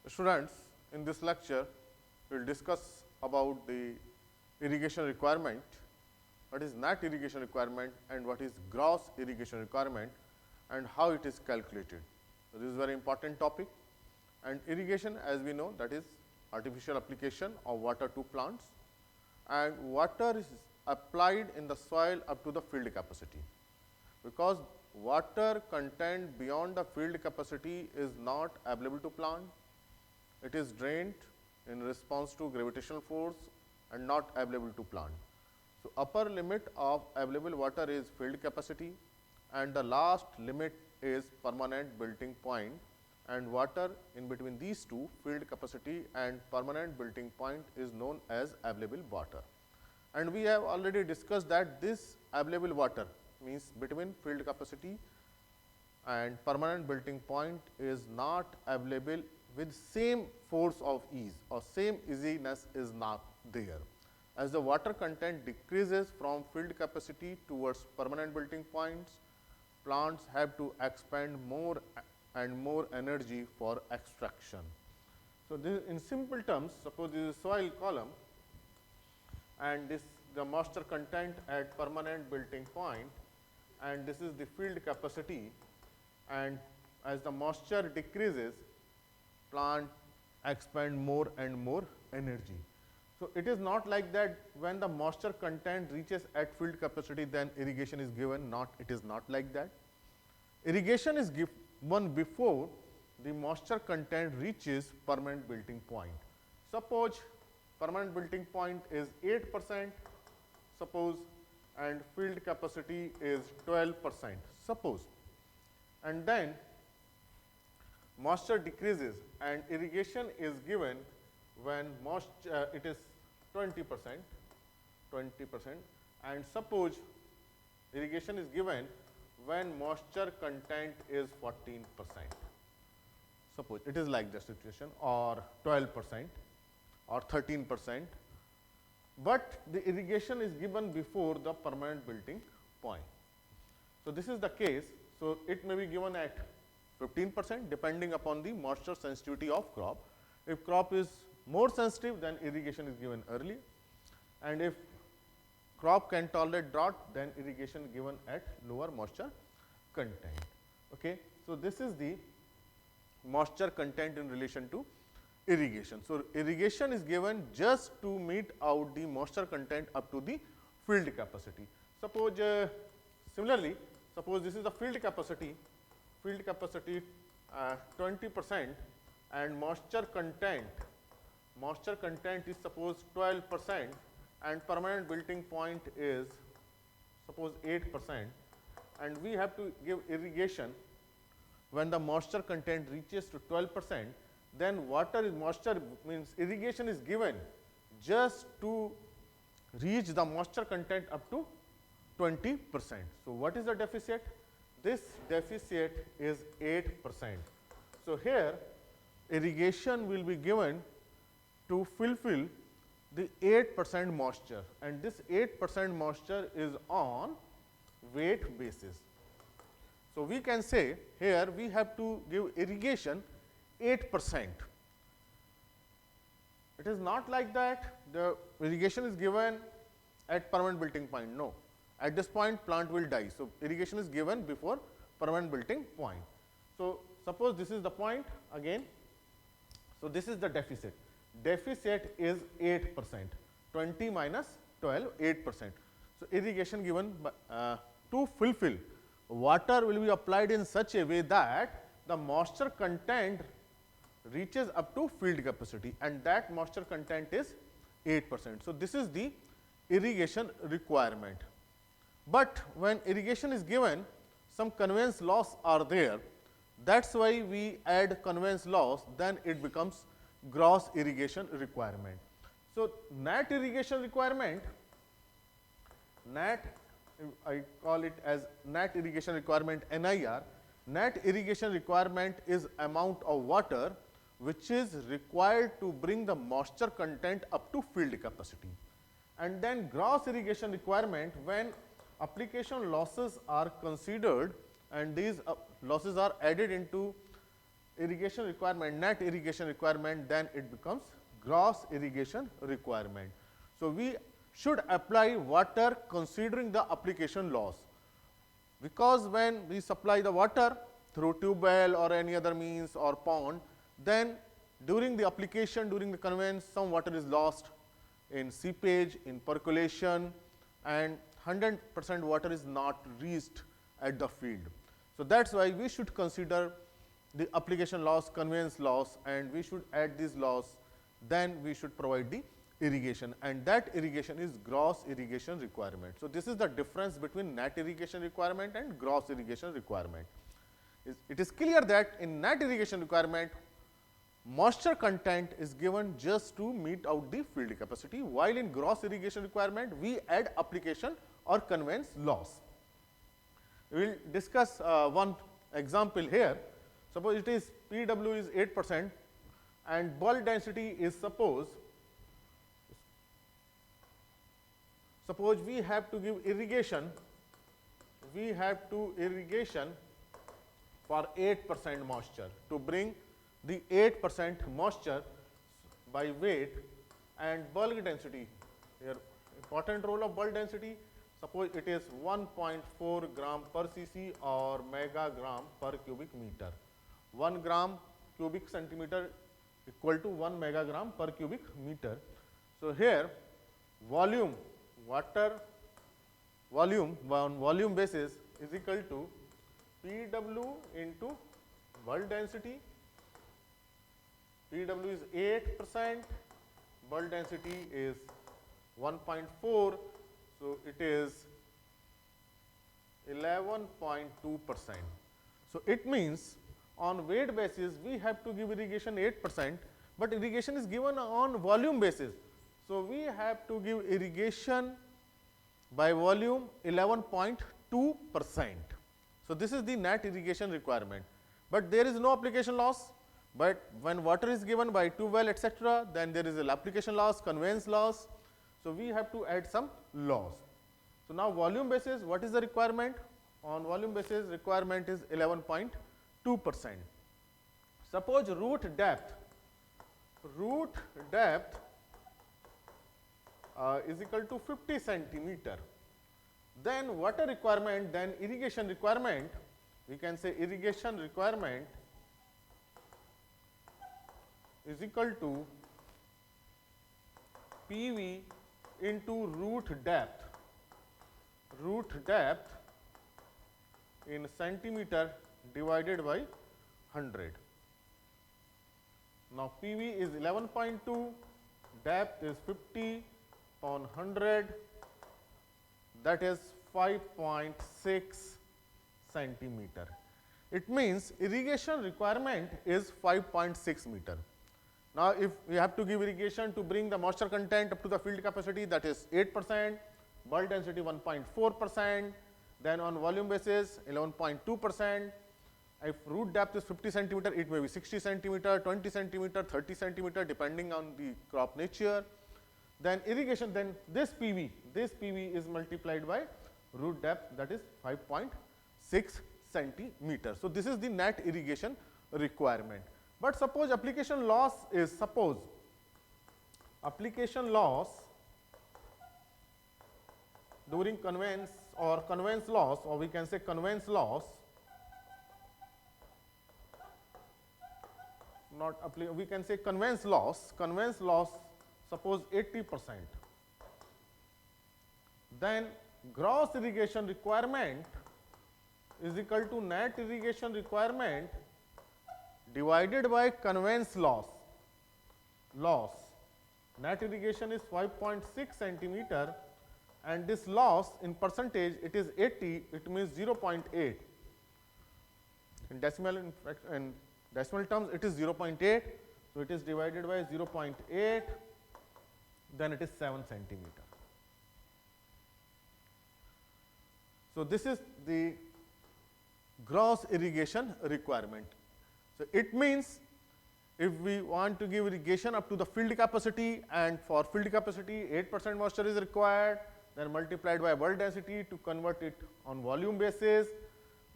Students, in this lecture, we will discuss about the irrigation requirement, what is net irrigation requirement and what is gross irrigation requirement and how it is calculated. So, this is a very important topic, and irrigation, as we know, that is artificial application of water to plants, and water is applied in the soil up to the field capacity, because water content beyond the field capacity is not available to plant. It is drained in response to gravitational force and not available to plant. So, upper limit of available water is field capacity and the last limit is permanent built-in point, and water in between these two, field capacity and permanent built-in point, is known as available water. And we have already discussed that this available water means between field capacity and permanent built-in point is not available with same force of ease, or same easiness is not there. As the water content decreases from field capacity towards permanent built-in points, plants have to expend more and more energy for extraction. So, this in simple terms, suppose this is soil column and this the moisture content at permanent built-in point, and this is the field capacity, and as the moisture decreases, plant expend more and more energy. So, it is not like that when the moisture content reaches at field capacity, then irrigation is given, not, it is not like that. Irrigation is given before the moisture content reaches permanent built-in point. Suppose permanent built-in point is 8%, suppose, and field capacity is 12%, suppose, and then moisture decreases and irrigation is given when moisture it is 20%, and suppose irrigation is given when moisture content is 14%. Suppose it is like the situation, or 12% or 13%, but the irrigation is given before the permanent built-in point. So, this is the case. So, it may be given at 15% depending upon the moisture sensitivity of crop. If crop is more sensitive, then irrigation is given early, and if crop can tolerate drought, then irrigation given at lower moisture content. Okay. So, this is the moisture content in relation to irrigation. So, irrigation is given just to meet out the moisture content up to the field capacity. Suppose similarly, suppose this is the field capacity 20% and moisture content is suppose 12% and permanent built-in point is suppose 8%, and we have to give irrigation when the moisture content reaches to 12%, then moisture means irrigation is given just to reach the moisture content up to 20%. So, what is the deficit? This deficit is 8%. So, here irrigation will be given to fulfill the 8% moisture, and this 8% moisture is on weight basis. So, we can say here we have to give irrigation 8%. It is not like that the irrigation is given at permanent built-in point, no. At this point plant will die. So, irrigation is given before permanent built-in point. So, suppose this is the point again. So, this is the deficit. Deficit is 8%, 20 minus 12, 8%. So, irrigation given to fulfill, water will be applied in such a way that the moisture content reaches up to field capacity, and that moisture content is 8%. So, this is the irrigation requirement. But when irrigation is given, some conveyance loss are there. That is why we add conveyance loss, then it becomes gross irrigation requirement. So, net irrigation requirement, I call it as net irrigation requirement NIR. Net irrigation requirement is amount of water which is required to bring the moisture content up to field capacity. And then gross irrigation requirement, when application losses are considered and these losses are added into irrigation requirement, net irrigation requirement, then it becomes gross irrigation requirement. So, we should apply water considering the application loss, because when we supply the water through tube well or any other means or pond, then during the application, during the conveyance, some water is lost in seepage, in percolation, and 100% water is not reached at the field. So, that is why we should consider the application loss, conveyance loss, and we should add this loss, then we should provide the irrigation, and that irrigation is gross irrigation requirement. So, this is the difference between net irrigation requirement and gross irrigation requirement. It is clear that in net irrigation requirement, moisture content is given just to meet out the field capacity, while in gross irrigation requirement we add application or conveyance loss. We will discuss one example here. Suppose it is PW is 8% and bulk density is suppose we have to give irrigation, for 8% moisture to bring the 8% moisture by weight, and bulk density here, important role of bulk density, suppose it is 1.4 gram per cc or megagram per cubic meter. 1 gram cubic centimeter equal to 1 megagram per cubic meter. So, here volume, water volume on volume basis is equal to PW into bulk density. PW is 8%, bulk density is 1.4, so it is 11.2%. So, it means on weight basis we have to give irrigation 8%, but irrigation is given on volume basis. So, we have to give irrigation by volume 11.2%. So, this is the net irrigation requirement, but there is no application loss, but when water is given by tube well etc., then there is an application loss, conveyance loss. So, we have to add some loss. So, now volume basis, what is the requirement? On volume basis requirement is 11.2%. Suppose root depth is equal to 50 centimeter. Then water requirement, then irrigation requirement, we can say irrigation requirement is equal to PV into root depth in centimeter divided by 100. Now, PV is 11.2, depth is 50 upon 100, that is 5.6 centimeter. It means irrigation requirement is 5.6 meter. Now, if we have to give irrigation to bring the moisture content up to the field capacity, that is 8%, bulk density 1.4%, then on volume basis 11.2%. If root depth is 50 centimeter, it may be 60 centimeter, 20 centimeter, 30 centimeter depending on the crop nature. Then irrigation, then this PV is multiplied by root depth, that is 5.6 centimeter. So, this is the net irrigation requirement. But suppose application loss is, suppose application loss during conveyance or conveyance loss, or we can say conveyance loss, we can say conveyance loss, suppose 80%, then gross irrigation requirement is equal to net irrigation requirement divided by conveyance loss. Net irrigation is 5.6 centimeter, and this loss in percentage, it is 80, it means 0.8. In decimal terms, it is 0.8. So, it is divided by 0.8, then it is 7 centimeter. So, this is the gross irrigation requirement. So, it means if we want to give irrigation up to the field capacity, and for field capacity 8% moisture is required, then multiplied by bulk density to convert it on volume basis,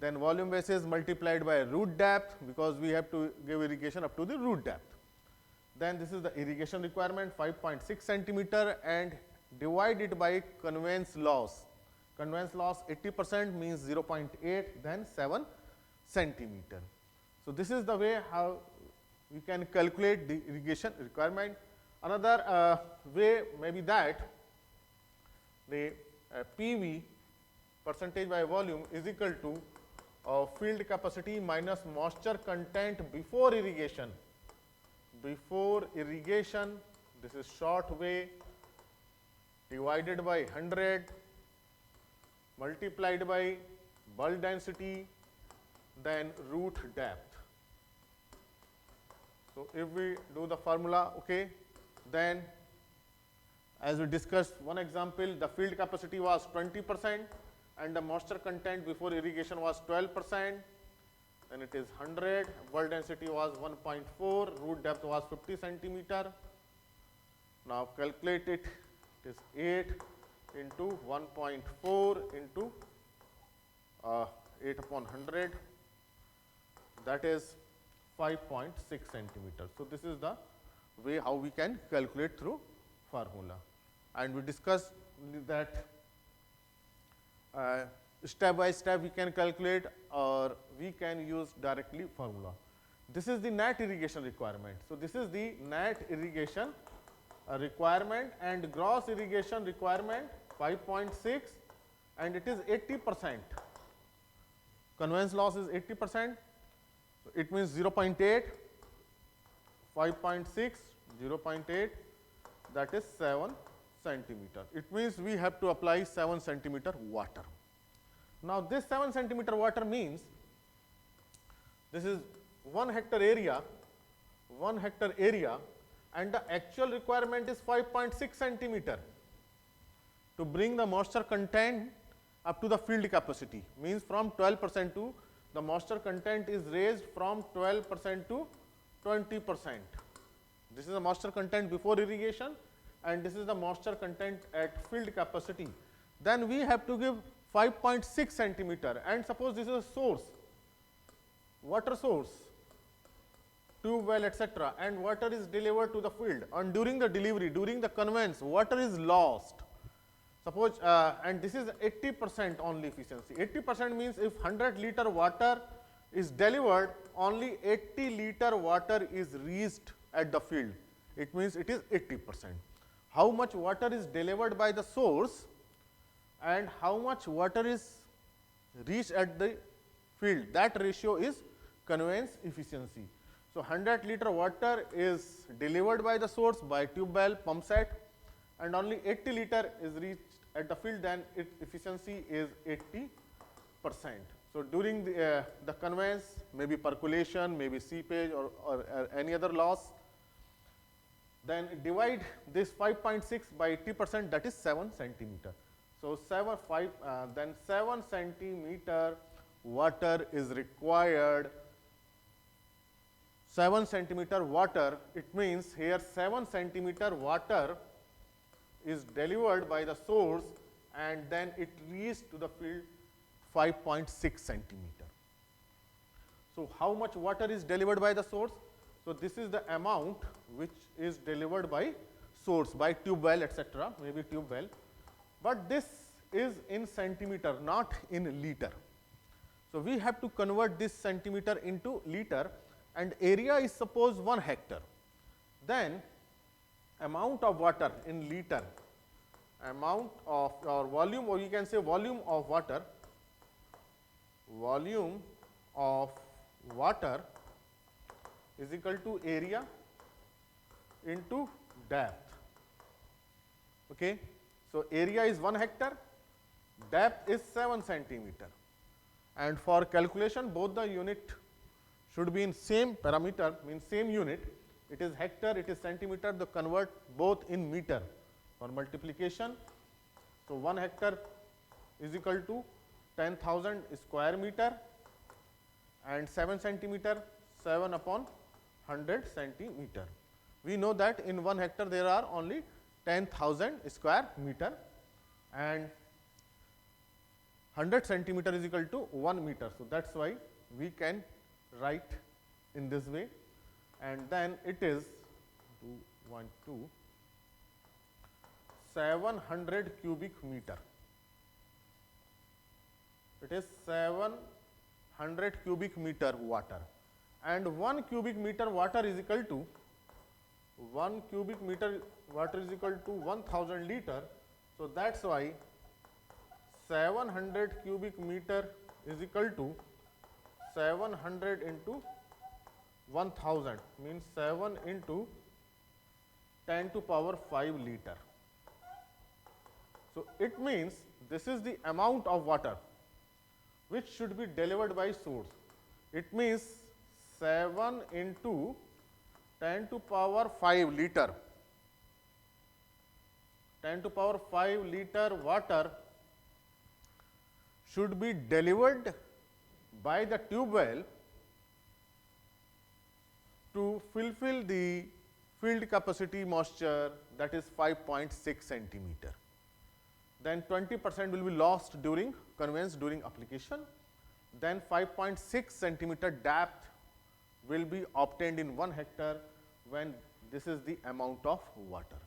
then volume basis multiplied by root depth, because we have to give irrigation up to the root depth. Then this is the irrigation requirement 5.6 centimeter and divide it by conveyance loss. Conveyance loss 80% means 0.8, then 7 centimeter. So this is the way how we can calculate the irrigation requirement. Another way may be that the PV, percentage by volume, is equal to field capacity minus moisture content before irrigation. Before irrigation, this is short way, divided by 100, multiplied by bulk density, then root depth. So if we do the formula, okay, then as we discussed one example, the field capacity was 20% and the moisture content before irrigation was 12%, then it is 100, bulk density was 1.4, root depth was 50 centimeter. Now calculate it, it is 8 into 1.4 into 8 upon 100, that is 5.6 centimeters. So this is the way how we can calculate through formula. And we discussed that step by step we can calculate or we can use directly formula. This is the net irrigation requirement. So this is the net irrigation requirement, and gross irrigation requirement 5.6, and it is 80%. Conveyance loss is 80%. So it means 0.8, 5.6, 0.8, that is 7 centimeter. It means we have to apply 7 centimeter water. Now this 7 centimeter water means this is 1 hectare area, and the actual requirement is 5.6 centimeter to bring the moisture content up to the field capacity, means from 12% to the moisture content is raised from 12% to 20%. This is the moisture content before irrigation and this is the moisture content at field capacity. Then we have to give 5.6 centimeter, and suppose this is a source, water source, tube well, etc., and water is delivered to the field, and during the delivery, during the conveyance, water is lost. Suppose, and this is 80% only efficiency. 80% means if 100 liter water is delivered, only 80 liter water is reached at the field. It means it is 80%. How much water is delivered by the source and how much water is reached at the field, that ratio is conveyance efficiency. So 100 liter water is delivered by the source by tube well, pump set, and only 80 liter is reached at the field, then its efficiency is 80%. So during the conveyance, maybe percolation, maybe seepage or any other loss, then divide this 5.6 by 80%, that is 7 centimeter. So 7 centimeter water is required. 7 centimeter water, it means here 7 centimeter water is delivered by the source and then it reached to the field 5.6 centimeter. So how much water is delivered by the source? So this is the amount which is delivered by source, by tube well, etc., maybe tube well. But this is in centimeter, not in liter. So we have to convert this centimeter into liter, and area is suppose 1 hectare. Then amount of water in liter, amount of or volume, or you can say volume of water, is equal to area into depth. Okay. So area is 1 hectare, depth is 7 centimeter, and for calculation both the unit should be in same parameter, means same unit. It is hectare, it is centimeter, they convert both in meter for multiplication. So 1 hectare is equal to 10,000 square meter, and 7 centimeter, 7 upon 100 centimeter. We know that in 1 hectare there are only 10,000 square meter, and 100 centimeter is equal to 1 meter. So, that is why we can write in this way, and then it is 700 cubic meter. It is 700 cubic meter water, and 1 cubic meter water is equal to 1 cubic meter water is equal to 1000 liter. So, that is why 700 cubic meter is equal to 700 into 1000, means 7 into 10 to power 5 liter. So, it means this is the amount of water which should be delivered by source. It means 7 into 10 to power 5 liter, 10 to power 5 liter water should be delivered by the tube well to fulfill the field capacity moisture, that is 5.6 centimeter. Then 20% will be lost during conveyance during application. Then 5.6 centimeter depth will be obtained in 1 hectare when this is the amount of water.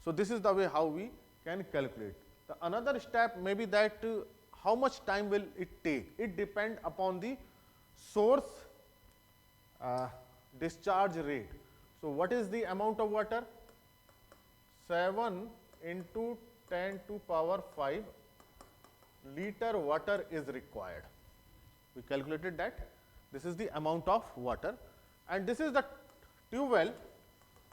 So, this is the way how we can calculate. The another step may be that how much time will it take? It depends upon the source discharge rate. So, what is the amount of water? 7 into 10 to power 5 liter water is required. We calculated that. This is the amount of water, and this is the tube well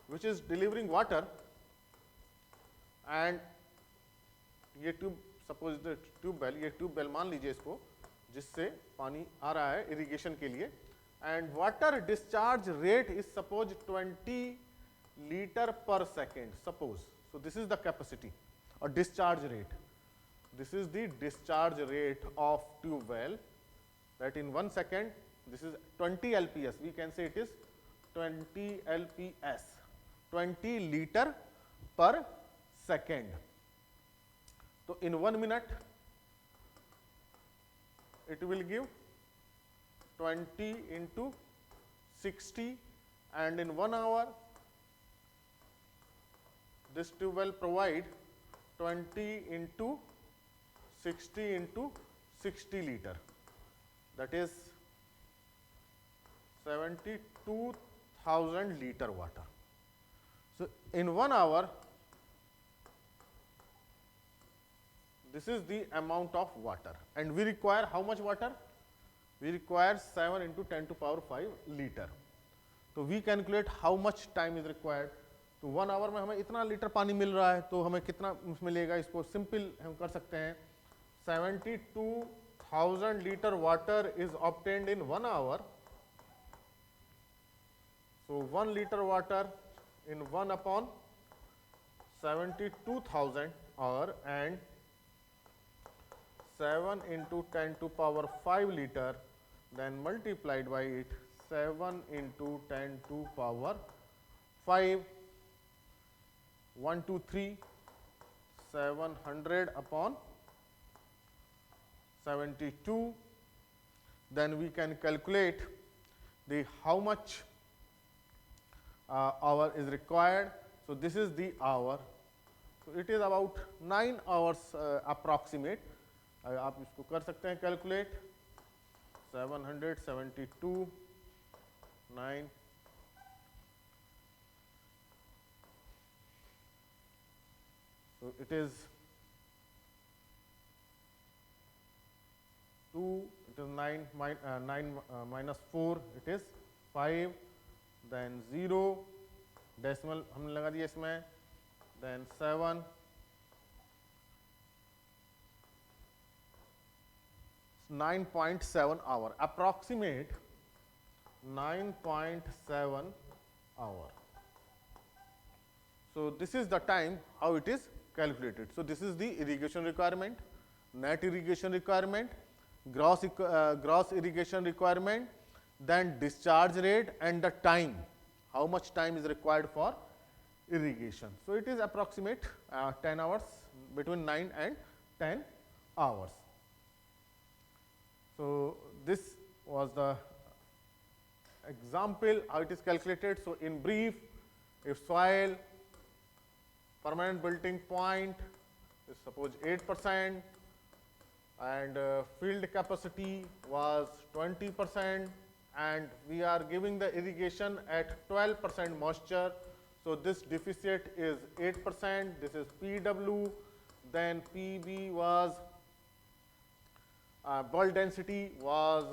which is delivering water, and ये tube suppose tube well मान लीजिए इसको, जिससे पानी आ रहा है irrigation के लिए, and water discharge rate is suppose 20 litre per second suppose. So this is the capacity और discharge rate. This is the discharge rate of tube well, that in 1 second this is 20 LPS. We can say it is 20 LPS, 20 liter per second. So, in 1 minute it will give 20 into 60, and in 1 hour this tube well provide 20 into 60 into 60 liter, that is 72,000 liter water. So, in 1 hour this is the amount of water, and we require how much water? We require 7 into 10 to power 5 liter. तो we calculate how much time is required. तो 1 hour में हमें इतना litre पानी मिल रहा है, तो हमें कितना मिलेगा? इसको सिंपल हम कर सकते हैं. 72,000 liter water is obtained in 1 hour. So, 1 liter water in 1 upon 72,000 hour, and 7 into 10 to power 5 liter, then multiplied by it, 7 into 10 to power 5, 1, 2, 3, 700 upon 72. Then we can calculate the how much hour is required. So, this is the hour. So, it is about 9 hours approximate. आप इसको कर सकते हैं calculate. 772 9. So, it is 2, it is 9 minus 4, it is 5, then 0, decimal हमने लगा दिया इसमें, then 7, 9.7 hour, approximate 9.7 hour. So, this is the time how it is calculated. So, this is the irrigation requirement, net irrigation requirement, gross irrigation requirement, then discharge rate and the time, how much time is required for irrigation. So, it is approximate 10 hours, between 9 and 10 hours. So, this was the example how it is calculated. So, in brief, if soil permanent wilting point is suppose 8% and field capacity was 20% and we are giving the irrigation at 12% moisture. So, this deficit is 8%, this is PW, then PB was bulk density was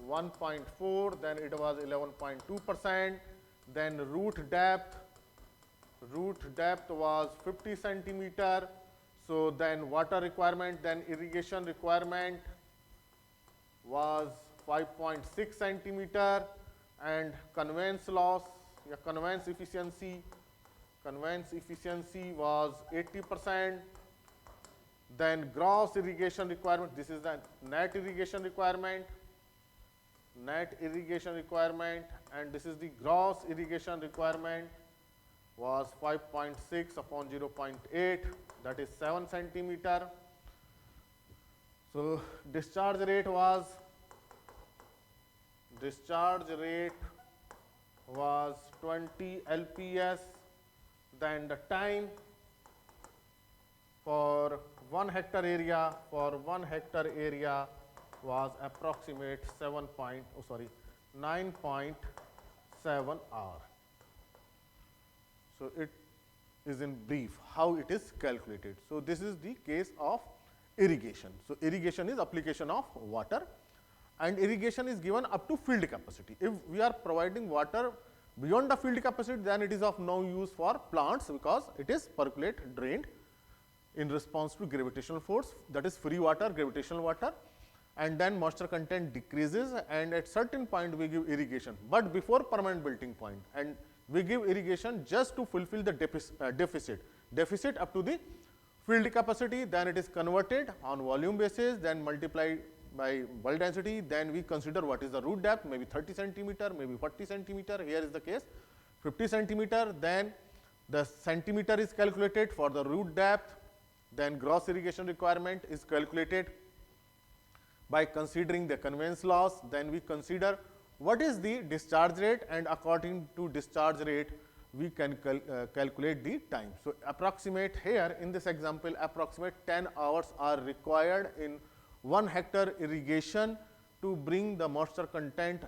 1.4, then it was 11.2%, then root depth was 50 centimeter. So, then water requirement, then irrigation requirement was 5.6 centimeter, and conveyance loss, conveyance efficiency was 80%. Then gross irrigation requirement, this is the net irrigation requirement, and this is the gross irrigation requirement was 5.6 upon 0.8, that is 7 centimeter. So, discharge rate was 20 LPS. Then the time for 1 hectare area was approximate 9.7 hour. So, it is in brief how it is calculated. So, this is the case of irrigation. So, irrigation is application of water, and irrigation is given up to field capacity. If we are providing water beyond the field capacity, then it is of no use for plants, because it is percolate drained in response to gravitational force, that is free water, gravitational water, and then moisture content decreases, and at certain point we give irrigation, but before permanent wilting point, and we give irrigation just to fulfill the deficit up to the field capacity. Then it is converted on volume basis, then multiplied by bulk density, then we consider what is the root depth, maybe 30 centimeter, maybe 40 centimeter, here is the case 50 centimeter, then the centimeter is calculated for the root depth, then gross irrigation requirement is calculated by considering the conveyance loss, then we consider what is the discharge rate, and according to discharge rate we can calculate the time. So, approximate here in this example, approximate 10 hours are required in 1 hectare irrigation to bring the moisture content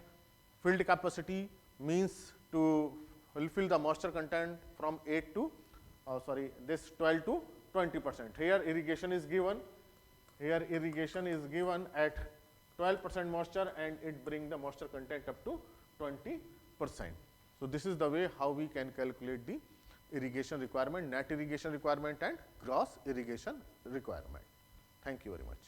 field capacity, means to fulfill the moisture content from 8 to 12 to 20%. Here irrigation is given at 12% moisture, and it bring the moisture content up to 20%. So, this is the way how we can calculate the irrigation requirement, net irrigation requirement and gross irrigation requirement. Thank you very much.